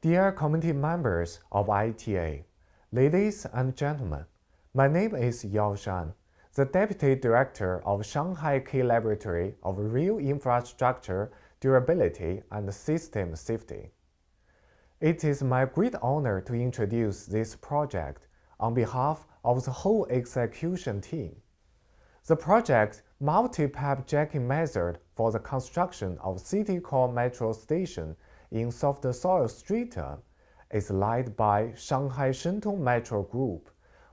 Dear committee members of ITA, ladies and gentlemen, my name is Yao Shan, the Deputy Director of Shanghai Key Laboratory of Real Infrastructure, Durability and System Safety. It is my great honor to introduce this project on behalf of the whole execution team. The project multi-pipe jacking method for the construction of City Core Metro Station in soft soil stratum is led by Shanghai Shentou Metro Group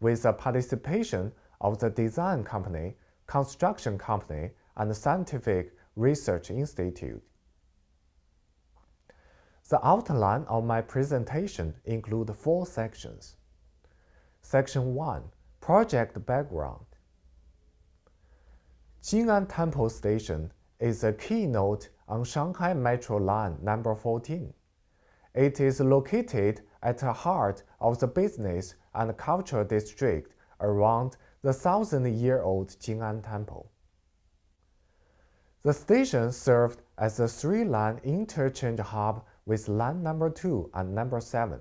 with the participation of the design company, construction company, and scientific research institute. The outline of my presentation includes 4 sections. Section 1. Project background. Jing'an Temple Station is a keynote on Shanghai Metro Line number 14. It is located at the heart of the business and cultural district around the 1,000-year-old Jing'an Temple. The station served as a 3-line interchange hub with line number 2 and number 7,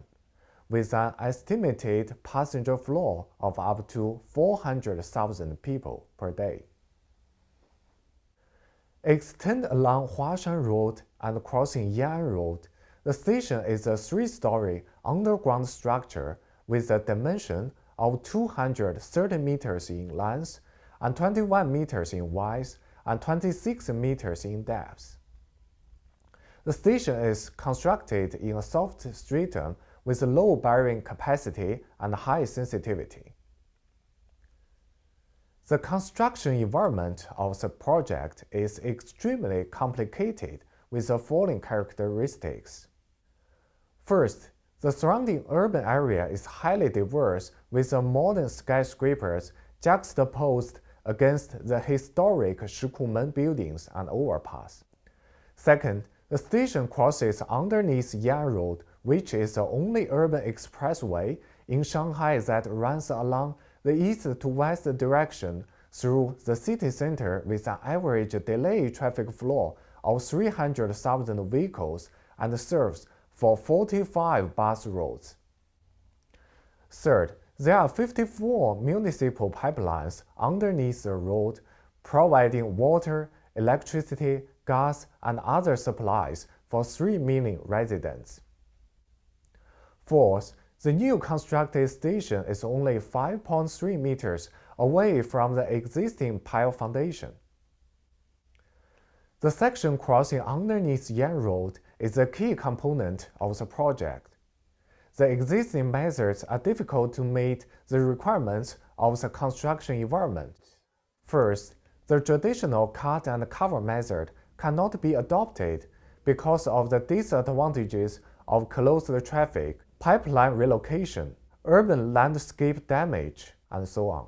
with an estimated passenger flow of up to 400,000 people per day. Extend along Huashan Road and crossing Jing'an Road, the station is a 3-story underground structure with a dimension of 230 meters in length and 21 meters in width and 26 meters in depth. The station is constructed in a soft stratum with low bearing capacity and high sensitivity. The construction environment of the project is extremely complicated with the following characteristics. First, the surrounding urban area is highly diverse with the modern skyscrapers juxtaposed against the historic-Shikumen buildings and overpass. Second, the station crosses underneath Jing'an Road, which is the only urban expressway in Shanghai that runs along the east to west direction through the city center with an average daily traffic flow of 300,000 vehicles and serves for 45 bus routes. Third, there are 54 municipal pipelines underneath the road, providing water, electricity, gas, and other supplies for 3 million residents. Fourth, the new constructed station is only 5.3 meters away from the existing pile foundation. The section crossing underneath Jing'an Road is a key component of the project. The existing methods are difficult to meet the requirements of the construction environment. First, the traditional cut and cover method cannot be adopted because of the disadvantages of closed traffic, pipeline relocation, urban landscape damage, and so on.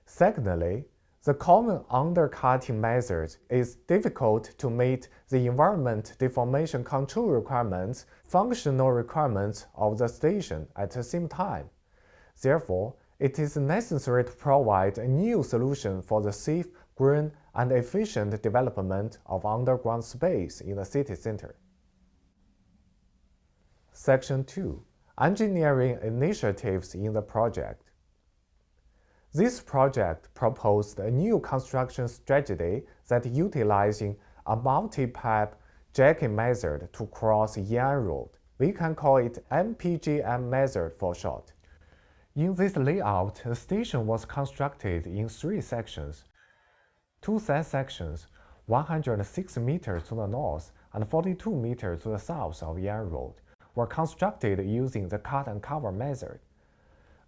Secondly, the common undercutting method is difficult to meet the environment deformation control requirements, functional requirements of the station at the same time. Therefore, it is necessary to provide a new solution for the safe, green, and efficient development of underground space in the city center. Section 2. Engineering initiatives in the project. This project proposed a new construction strategy that utilizing a multi-pipe jacking method to cross Jing'an Road. We can call it MPJM method for short. In this layout, the station was constructed in 3 sections. 2 side sections, 106 meters to the north and 42 meters to the south of Jing'an Road, were constructed using the cut and cover method.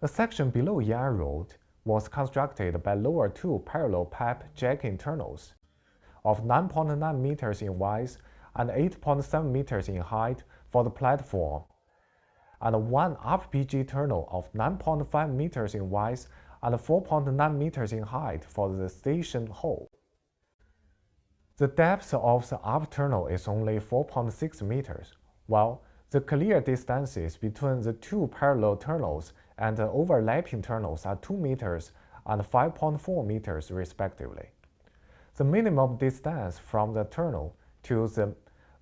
A section below Jing'an Road was constructed by lower 2 parallel pipe jacking tunnels of 9.9 meters in width and 8.7 meters in height for the platform, and 1 RPG tunnel of 9.5 meters in width and 4.9 meters in height for the station hall. The depth of the up tunnel is only 4.6 meters, while the clear distances between the 2 parallel tunnels and the overlapping tunnels are 2 meters and 5.4 meters respectively. The minimum distance from the tunnel to the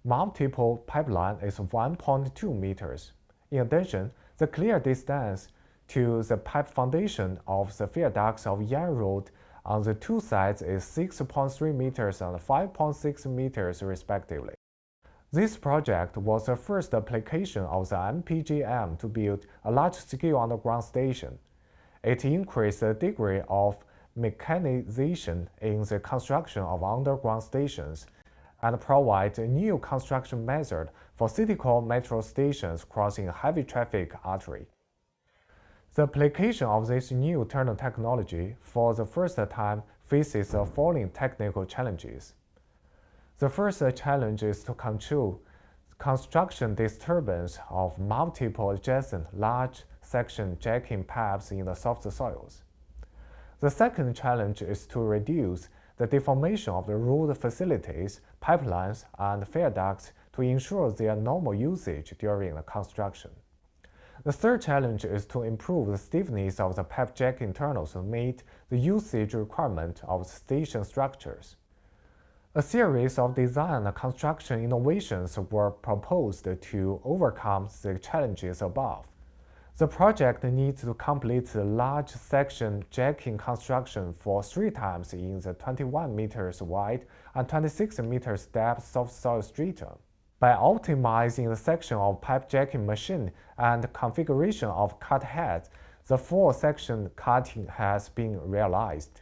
multiple pipeline is 1.2 meters. In addition, the clear distance to the pipe foundation of the viaducts of Jing'an Road on the two sides is 6.3 meters and 5.6 meters respectively. This project was the first application of the MPGM to build a large-scale underground station. It increased the degree of mechanization in the construction of underground stations and provides a new construction method for city-core metro stations crossing a heavy traffic artery. The application of this new tunnel technology for the first time faces the following technical challenges. The first challenge is to control construction disturbance of multiple adjacent large section jacking pipes in the soft soils. The second challenge is to reduce the deformation of the road facilities, pipelines, and viaducts to ensure their normal usage during the construction. The third challenge is to improve the stiffness of the pipe jacking tunnels to meet the usage requirement of station structures. A series of design and construction innovations were proposed to overcome the challenges above. The project needs to complete the large section jacking construction for 3 times in the 21 meters wide and 26 meters depth soft soil stratum. By optimizing the section of pipe jacking machine and configuration of cut heads, the full section cutting has been realized.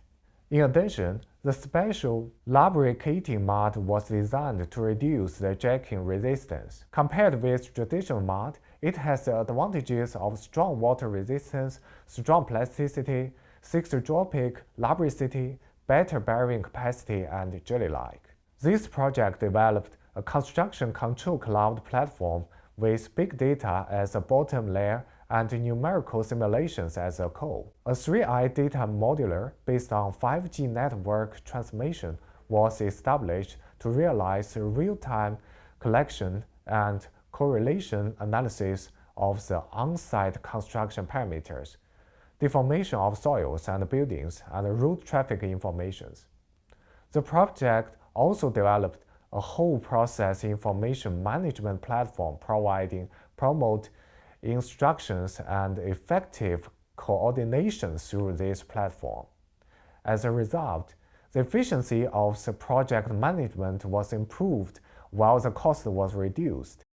In addition, the special lubricating mud was designed to reduce the jacking resistance. Compared with traditional mud, it has the advantages of strong water resistance, strong plasticity, thixotropic lubricity, better bearing capacity, and jelly-like. This project developed a construction control cloud platform with big data as a bottom layer and numerical simulations as a core. A 3i data modular based on 5G network transmission was established to realize real-time collection and correlation analysis of the on-site construction parameters, deformation of soils and buildings, and road traffic informations. The project also developed a whole process information management platform promote instructions and effective coordination through this platform. As a result, the efficiency of the project management was improved while the cost was reduced.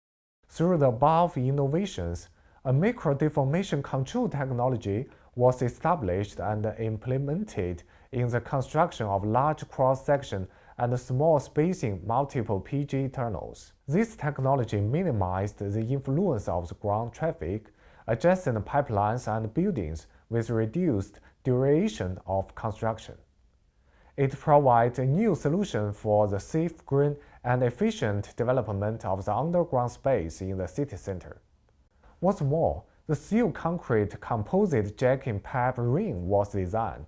Through the above innovations, a micro-deformation control technology was established and implemented in the construction of large cross-section and small spacing multiple PG tunnels. This technology minimized the influence of the ground traffic, adjacent pipelines and buildings with reduced duration of construction. It provides a new solution for the safe, green, and efficient development of the underground space in the city center. What's more, the steel concrete composite jacking pipe ring was designed.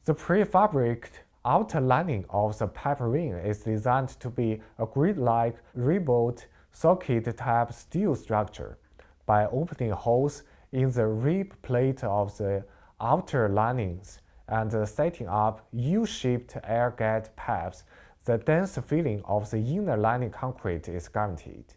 The prefabricated outer lining of the pipe ring is designed to be a grid-like ribbed socket-type steel structure. By opening holes in the rib plate of the outer linings and setting up U-shaped air gate pipes, the dense filling of the inner lining concrete is guaranteed.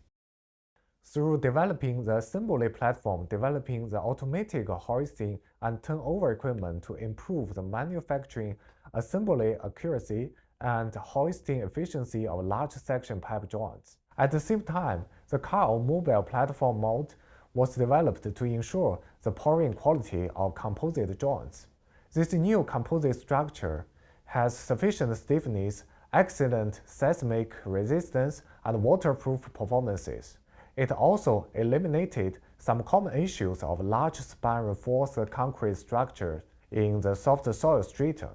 Through developing the assembly platform, developing the automatic hoisting and turnover equipment to improve the manufacturing, assembly accuracy, and hoisting efficiency of large section pipe joints. At the same time, the car or mobile platform mode was developed to ensure the pouring quality of composite joints. This new composite structure has sufficient stiffness, excellent seismic resistance, and waterproof performances. It also eliminated some common issues of large span reinforced concrete structures in the soft soil stratum,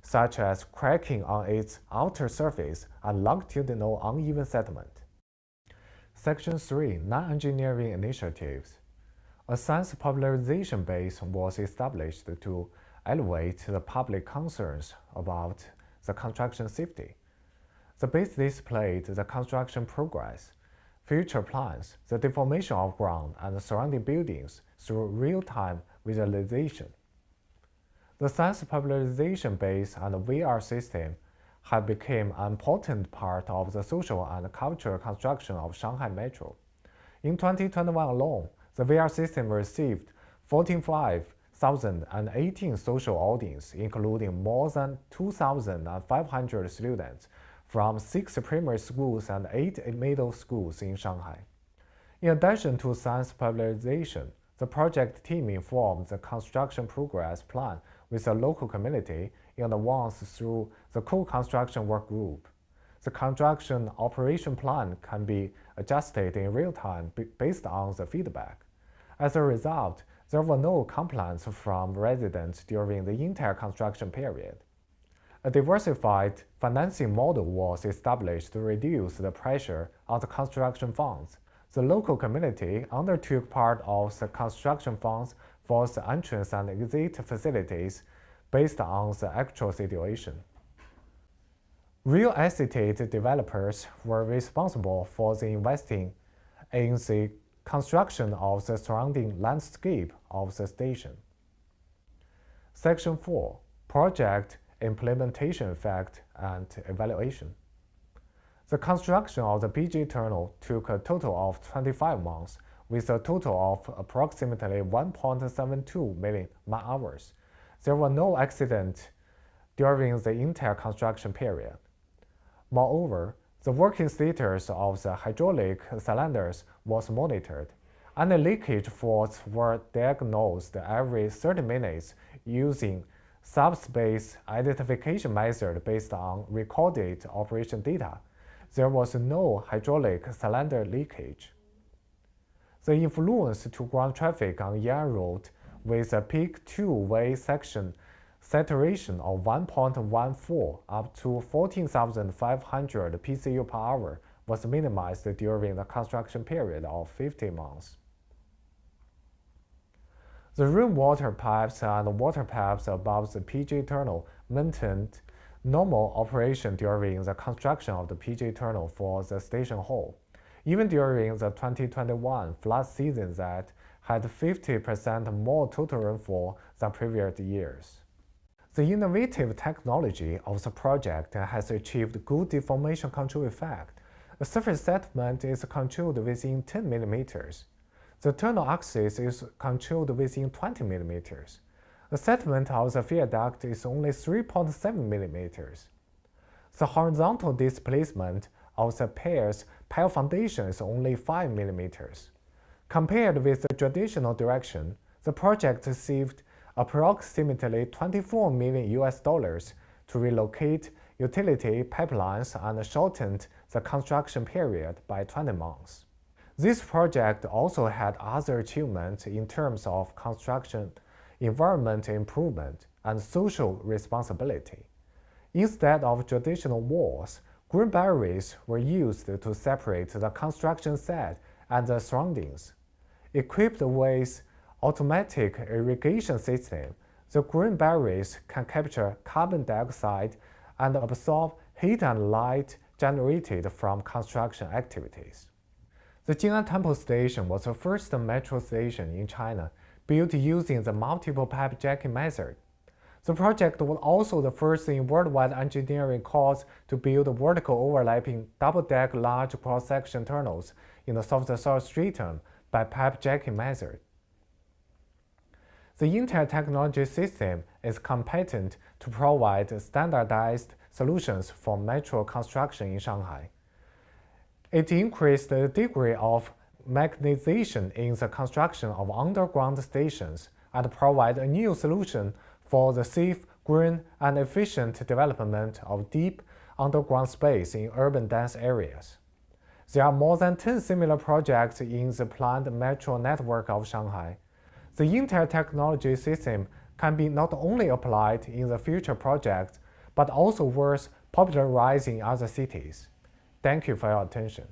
such as cracking on its outer surface and longitudinal uneven settlement. Section 3. Non-engineering initiatives. A science popularization base was established to elevate the public concerns about the construction safety. The base displayed the construction progress, future plans, the deformation of ground and surrounding buildings through real-time visualization. The science popularization base and VR system had become an important part of the social and cultural construction of Shanghai Metro. In 2021 alone, the VR system received 45,018 social audiences, including more than 2,500 students from 6 primary schools and 8 middle schools in Shanghai. In addition to science popularization, the project team informed the construction progress plan with the local community in advance through the co-construction work group. The construction operation plan can be adjusted in real time based on the feedback. As a result, there were no complaints from residents during the entire construction period. A diversified financing model was established to reduce the pressure on the construction funds. The local community undertook part of the construction funds for the entrance and exit facilities based on the actual situation. Real estate developers were responsible for the investing in the construction of the surrounding landscape of the station. Section 4. Project Implementation Effect and Evaluation. The construction of the PJ Tunnel took a total of 25 months, with a total of approximately 1.72 million man-hours. There were no accidents during the entire construction period. Moreover, the working status of the hydraulic cylinders was monitored. Any leakage faults were diagnosed every 30 minutes using subspace identification method based on recorded operation data. There was no hydraulic cylinder leakage. The influence to ground traffic on Jing'an Road with a peak two-way section saturation of 1.14 up to 14,500 PCU per hour was minimized during the construction period of 50 months. The rainwater pipes and water pipes above the PJ Tunnel maintained normal operation during the construction of the PJ Tunnel for the station hall, even during the 2021 flood season that had 50% more total rainfall than previous years. The innovative technology of the project has achieved good deformation control effect. The surface settlement is controlled within 10 millimeters. The tunnel axis is controlled within 20 millimeters. The settlement of the viaduct is only 3.7 millimeters. The horizontal displacement of the pier's pile foundation is only 5 millimeters. Compared with the traditional direction, the project saved approximately $24 million to relocate utility pipelines and shortened the construction period by 20 months. This project also had other achievements in terms of construction, environment improvement, and social responsibility. Instead of traditional walls, green barriers were used to separate the construction site and the surroundings. Equipped with automatic irrigation system, the green barriers can capture carbon dioxide and absorb heat and light generated from construction activities. The Jing'an Temple Station was the first metro station in China built using the multiple pipe jacking method. The project was also the first in worldwide engineering course to build vertical overlapping double-deck large cross-section tunnels in the soft-soil stratum by pipe jacking method. The entire technology system is competent to provide standardized solutions for metro construction in Shanghai. It increased the degree of mechanization in the construction of underground stations and provided a new solution for the safe, green, and efficient development of deep underground space in urban dense areas. There are more than 10 similar projects in the planned metro network of Shanghai. The entire technology system can be not only applied in the future projects, but also worth popularizing in other cities. Thank you for your attention.